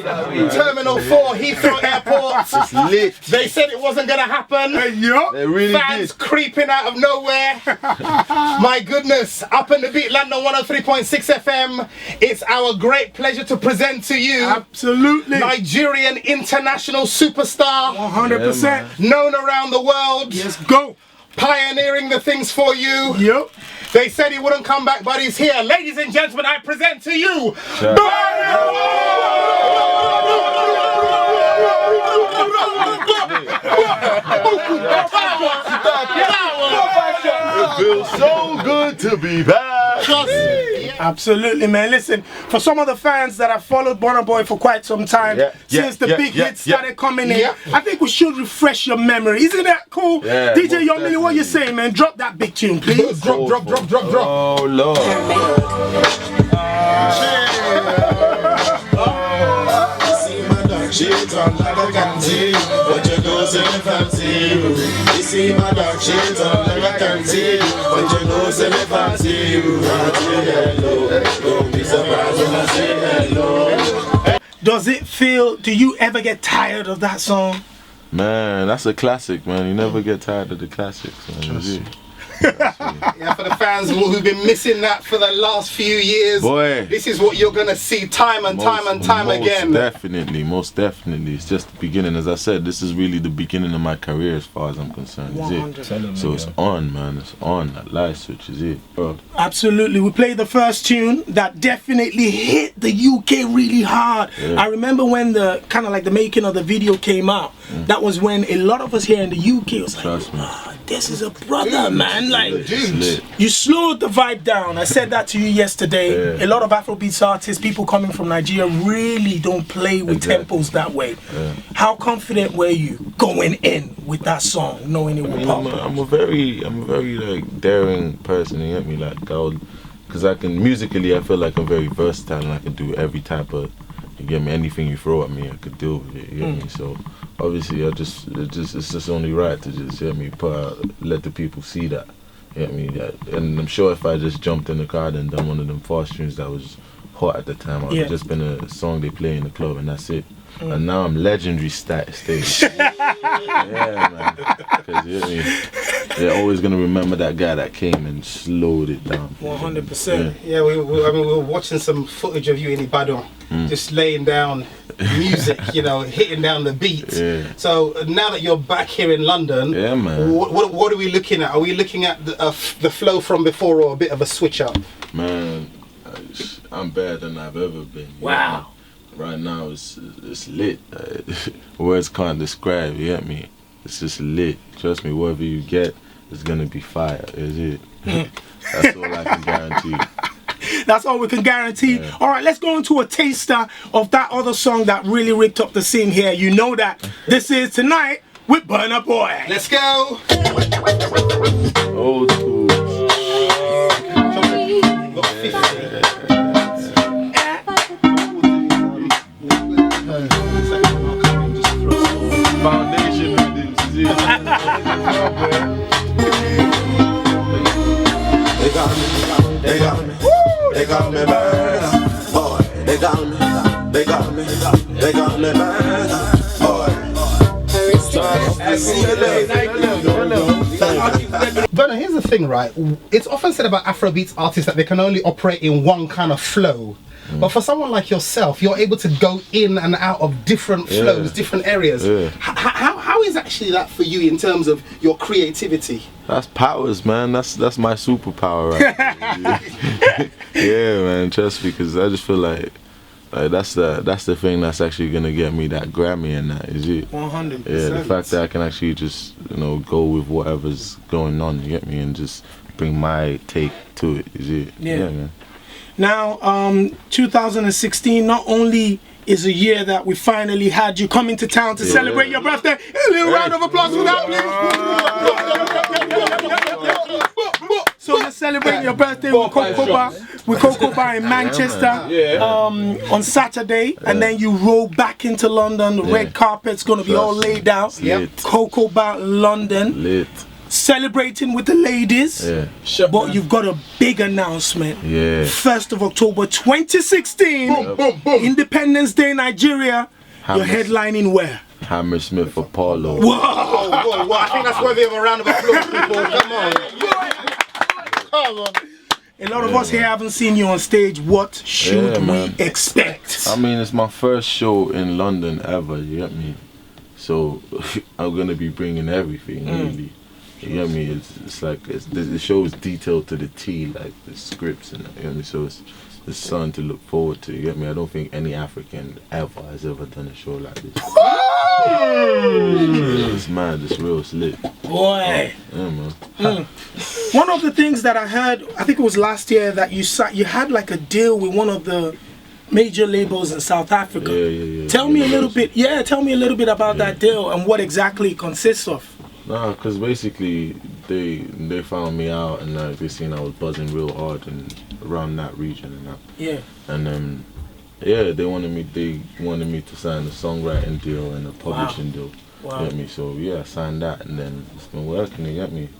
Terminal 4, Heathrow Airport. It's lit. They said it wasn't gonna happen. They really Fans did. creeping out of nowhere. My goodness, up in the beat, London 103.6 FM. It's our great pleasure to present to you absolutely Nigerian international superstar, 100% known around the world. Let's go. Pioneering the things for you. Yep. They said he wouldn't come back, but he's here. Ladies and gentlemen, I present to you It feels so good to be back. Absolutely, man. Listen, for some of the fans that have followed Burna Boy for quite some time, since the big hits started coming in, I think we should refresh your memory. Isn't that cool? Yeah, DJ Yomili, what you saying, man? Drop that big tune, please. Drop. Oh, Lord. Shades on like I can see, but you know say me fancy you. You see my dark shades on like I can see, but you know say me fancy you. I say hello, don't be surprised when I say hello. Does it feel, do you ever get tired of that song? Man, that's a classic, man. You never get tired of the classics, man. Yeah, for the fans who've been missing that for the last few years, Boy, this is what you're gonna see time and time again. Most definitely. It's just the beginning. As I said, this is really the beginning of my career as far as I'm concerned. Is it? So it's on, man. It's on. That light switch is it, bro. Absolutely. We played the first tune that definitely hit the UK really hard. I remember when the kind of like the making of the video came out. That was when a lot of us here in the UK was like, oh, this is a brother, man. Like, you slowed the vibe down. I said that to you yesterday. A lot of Afrobeats artists, people coming from Nigeria, really don't play with tempos that way. How confident were you going in with that song, knowing it would pop? I'm a very like daring person. You get me? Like, because I can musically, I feel like I'm very versatile and I can do every type of. You get me? Anything you throw at me, I could deal with it. You get me? So obviously, it's just only right to just let the people see that. You get me? And I'm sure if I just jumped in the car and done one of them fast tunes that was hot at the time, it would have just been a song they play in the club and that's it. And now I'm legendary stage. Yeah, man. Because you get me? They're always gonna remember that guy that came and slowed it down. 100%. Yeah, we were watching some footage of you in Ibadan, just laying down music, you know, hitting down the beats. So now that you're back here in London, man. What are we looking at? Are we looking at the flow from before or a bit of a switch up? Man, I'm better than I've ever been. Wow. Right now it's lit. Words can't describe, you get me? It's just lit. Trust me, whatever you get, it's gonna be fire, is it? That's all I can guarantee. That's all we can guarantee. Alright, let's go into a taster of that other song that really ripped up the scene here. You know that. This is Tonight with Burna Boy. Let's go! Old school. Foundation They got me burned, boy. They got me burned, boy. Burna, here's the thing, right? It's often said about Afrobeats artists that they can only operate in one kind of flow. But for someone like yourself, you're able to go in and out of different flows, different areas. How is actually that for you in terms of your creativity? That's powers, man. That's my superpower, right? Yeah, man. Trust me, because I just feel like that's the thing that's actually gonna get me that Grammy and that, is it? 100%. Yeah, the fact that I can actually just go with whatever's going on, you get me, and just bring my take to it, is it? Yeah, man. Now, 2016 not only is a year that we finally had you come into town to celebrate your birthday. A little round of applause for that, please. So you're celebrating your birthday with Cocoa Bar in Manchester on Saturday, and then you roll back into London. The red carpet's gonna be all laid out. Lit. Cocoa Bar London. Lit. celebrating with the ladies. Yeah. But you've got a big announcement. Yeah. 1st of October 2016. Boom, boom, boom. Independence Day, Nigeria. You're Hammersmith. headlining where? Hammersmith Apollo. Whoa, whoa, whoa. I think that's worthy of a round of applause, people. Come on. Come on. A lot of us here haven't seen you on stage. What should we man. expect? I mean, it's my first show in London ever, you get me? So, I'm gonna be bringing everything, really. You get me? It's like, the show is detailed to the T, like the scripts and, you get me? So it's something to look forward to, you get me? I don't think any African ever has ever done a show like this. It's mad, it's real, it's lit. Boy. Yeah, man. One of the things that I heard, I think it was last year, that you had like a deal with one of the major labels in South Africa. Yeah. Tell me a little bit. Yeah, tell me a little bit about that deal and what exactly it consists of. Nah, because basically they found me out and they seen I was buzzing real hard and around that region and that. Yeah. And yeah, they wanted me to sign a songwriting deal and a publishing deal. Wow. You get me? So yeah, I signed that and then it's been working, you get me?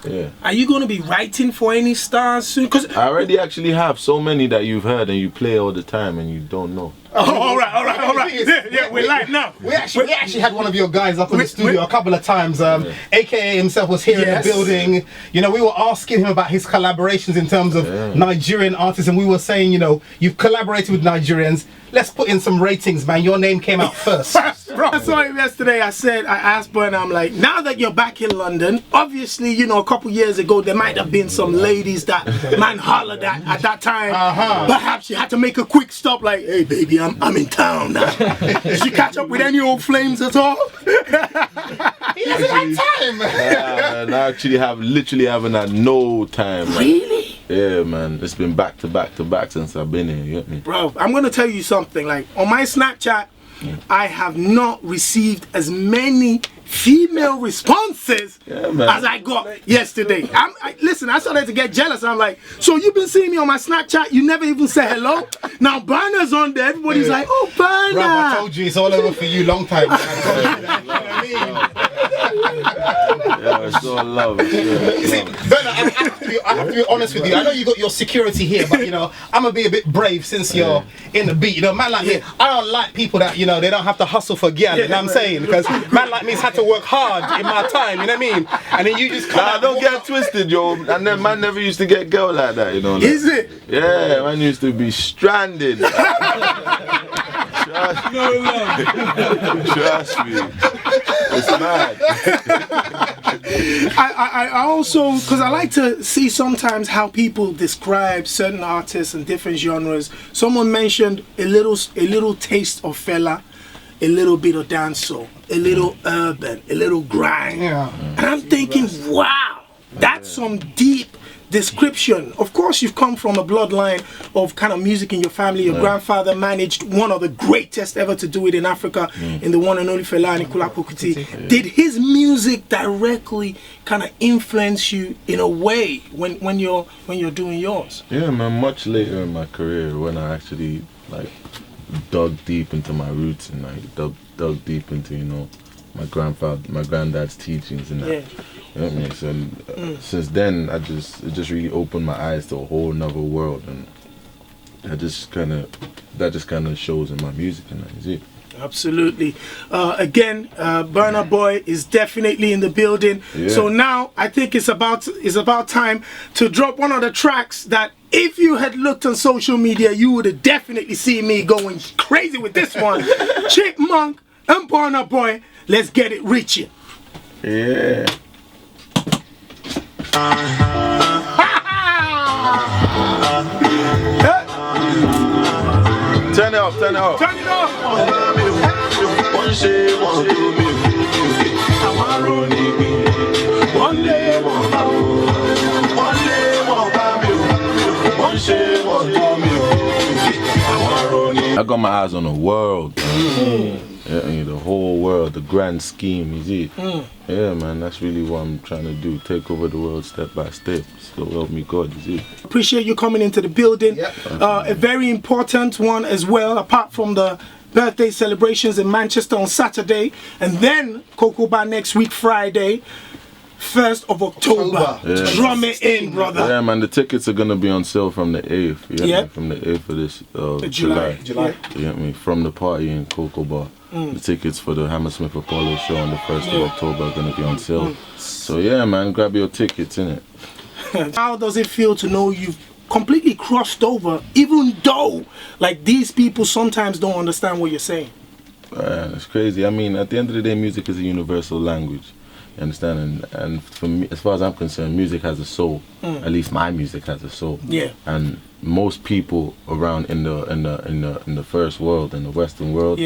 Yeah. Are you going to be writing for any stars soon? Cause I already actually have so many that you've heard and you play all the time and you don't know. oh, all right. Yeah, we're live now. We actually had one of your guys up in the studio a couple of times. AKA himself was here in the building. You know, we were asking him about his collaborations in terms of Nigerian artists, and we were saying, you know, you've collaborated with Nigerians. Let's put in some ratings, man. Your name came out first. Bro, I saw him yesterday. I asked Burna, I'm like, now that you're back in London, obviously, you know, a couple years ago, there might have been some ladies that man hollered at that time. Perhaps you had to make a quick stop, like, hey, baby, I'm in town now. Did you catch up with any old flames at all? He hasn't had time. And I actually literally haven't had no time. Man. Really? Yeah, man. It's been back to back to back since I've been here, you get me? Bro, I'm going to tell you something. Like, on my Snapchat, I have not received as many female responses as I got yesterday. Listen, I started to get jealous. I'm like, so you've been seeing me on my Snapchat, you never even say hello? Now Burna's on there, everybody's like, oh, Burna. Bro, I told you it's all over for you long time. Yeah, it's all love. You see, Burna, I have to be honest with you. I know you got your security here, but you know, I'm gonna be a bit brave since you're in the beat. You know, man like me, I don't like people that, you know, they don't have to hustle for gear. You know what I'm saying? Because man like me's had to work hard in my time. You know what I mean? And then you just don't get twisted, yo. And then man never used to get girl like that, you know. Like, is it? Yeah, man used to be stranded. Trust me. It's mad. I also, because I like to see sometimes how people describe certain artists and different genres. Someone mentioned a little taste of fella, a little bit of dancehall, a little urban, a little grime. Yeah. And I'm thinking, wow, that's some deep description. Of course, you've come from a bloodline of kind of music in your family. Your grandfather managed one of the greatest ever to do it in Africa, in the one and only Fela Anikulapo Kuti. Did his music directly kind of influence you in a way when you're doing yours? Yeah, man. Much later in my career, when I actually like dug deep into my roots and like dug deep into, you know, my granddad's teachings and that. Yeah. You know what I mean? So since then, it just really opened my eyes to a whole nother world, and that just kind of shows in my music, and that is it. Absolutely. Again, Burna Boy is definitely in the building. Yeah. So now I think it's about time to drop one of the tracks that, if you had looked on social media, you would have definitely seen me going crazy with this one. Chipmunk and Burna Boy. Let's get it reaching. Yeah. Turn it up. Turn it off. I got my eyes on the world. Yeah, the whole world, the grand scheme, is it? Yeah, man, that's really what I'm trying to do. Take over the world step by step. So help me God, is it? Appreciate you coming into the building. A very important one as well, apart from the birthday celebrations in Manchester on Saturday, and then Kokoba next week, Friday. 1st of October. Yeah. Drum it in, brother. Yeah, man, the tickets are gonna be on sale from the 8th. You get me? From the 8th of this July. July. You get me? From the party in Cocoa Bar. The tickets for the Hammersmith Apollo show on the 1st of October are gonna be on sale. So yeah, man, grab your tickets, innit? How does it feel to know you've completely crossed over, even though like these people sometimes don't understand what you're saying? It's crazy. I mean, at the end of the day, music is a universal language. You understand? And for me, as far as I'm concerned, music has a soul. At least my music has a soul. Yeah. And most people around in the first world, in the Western world,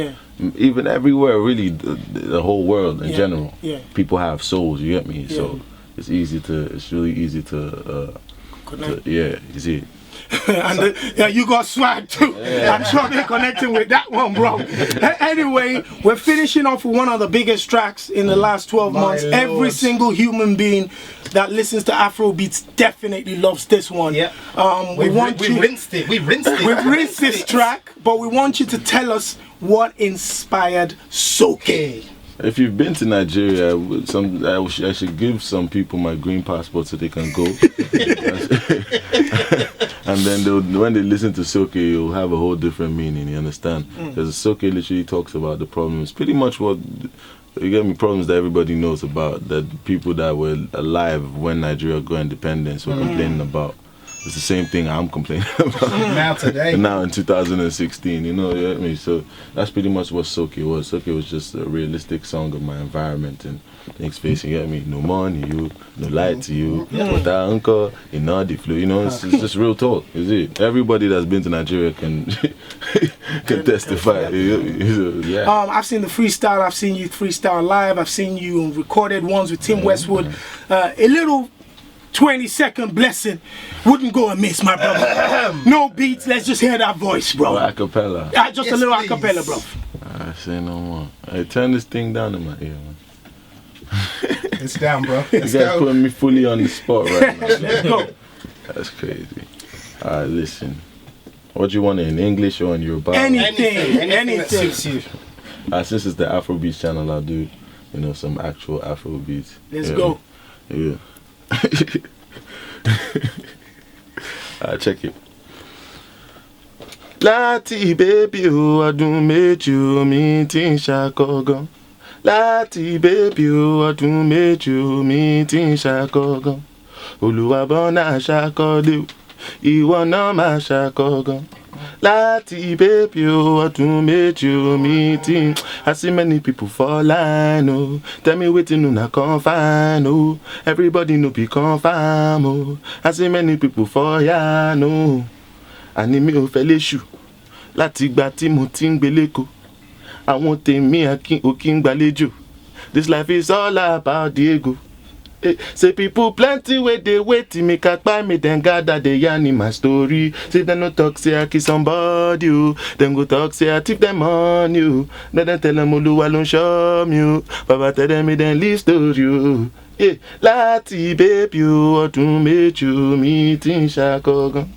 even everywhere, really, the whole world in general, people have souls. You get me? So it's really easy to connect. You see. And you got swag too. I'm sure they're connecting with that one, bro. Anyway, we're finishing off with one of the biggest tracks in the last 12 months. Every single human being that listens to Afrobeats definitely loves this one. We rinsed it. We've rinsed this track, but we want you to tell us what inspired Soke. If you've been to Nigeria, I should give some people my green passport so they can go. And then when they listen to Soke, you'll have a whole different meaning, you understand? Because Soke literally talks about the problems, pretty much what, you get me, problems that everybody knows about, that people that were alive when Nigeria got independence were complaining about. It's the same thing I'm complaining about now in 2016, you know what I mean? So that's pretty much what Soke was. Soke was just a realistic song of my environment and things facing, you get me? No money, no light to you, without uncle, in all the flu, you know, it's just real talk, is it? Everybody that's been to Nigeria can testify. I've seen the freestyle, I've seen you freestyle live, I've seen you on recorded ones with Tim Westwood. A little 20-second blessing wouldn't go amiss, my brother. No beats, let's just hear that voice, bro. Acapella. Just a little acapella, bro. I say no more. Hey, turn this thing down in my ear, man. It's down, bro. You guys putting me fully on the spot right now. Let's go. That's crazy. Alright, listen. What do you want, in English or in Yoruba? Anything that suits you. Since it's the Afrobeats channel, I'll do, you know, some actual Afrobeats. Let's go. Yeah. Check it. Láti baby o ọdún méjì o mi ti ń ṣàkọ́gàn. Láti baby o ọdún méjì o mi ti ń ṣàkọ́gàn. Olúwa bọ́nà ṣàkọ́dé o, ìwọ náà máa ṣàkọ́gàn. Láti baby o ọdún méjì o mi ti ń. I see many people fall line, oh. Tell me wetin una come find, oh. Everybody no be confirm, oh. I see many people fall yarn, oh. Àní mi ò fẹ́ léṣù láti ìgbà tí mo ti ń gbé lÉkòó. Àwọn tèmi ò kí ń gbàlejò. This life is all about the ego. Say people plenty wey dey wait till make I kpai me dem gather dey yarn in my story. Say dem no talk say I kill somebody o, dem go talk say I thief dem money o. Then dem tell dem Olúwa ló ń ṣọ́ mi o, Baba tell dem make dem leave story o. Láti baby o ọdún méjì o mi ti ń ṣàkọ́gàn.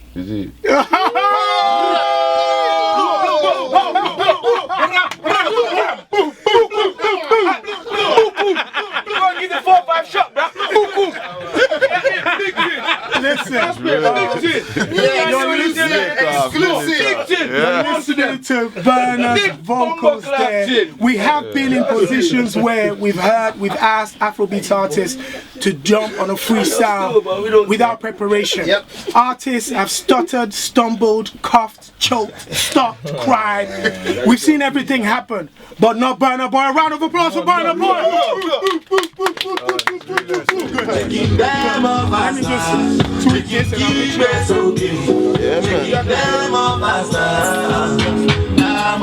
Listen, listening to BURNA's vocals there. We have been in positions where we've asked Afrobeat artists to jump on a freestyle without preparation. Artists have stuttered, stumbled, coughed, choked, stopped, cried. We've seen everything happen, but not BURNA Boy. A round of applause for BURNA Boy. Let me just tweak this and I'll be Them off my style. I'm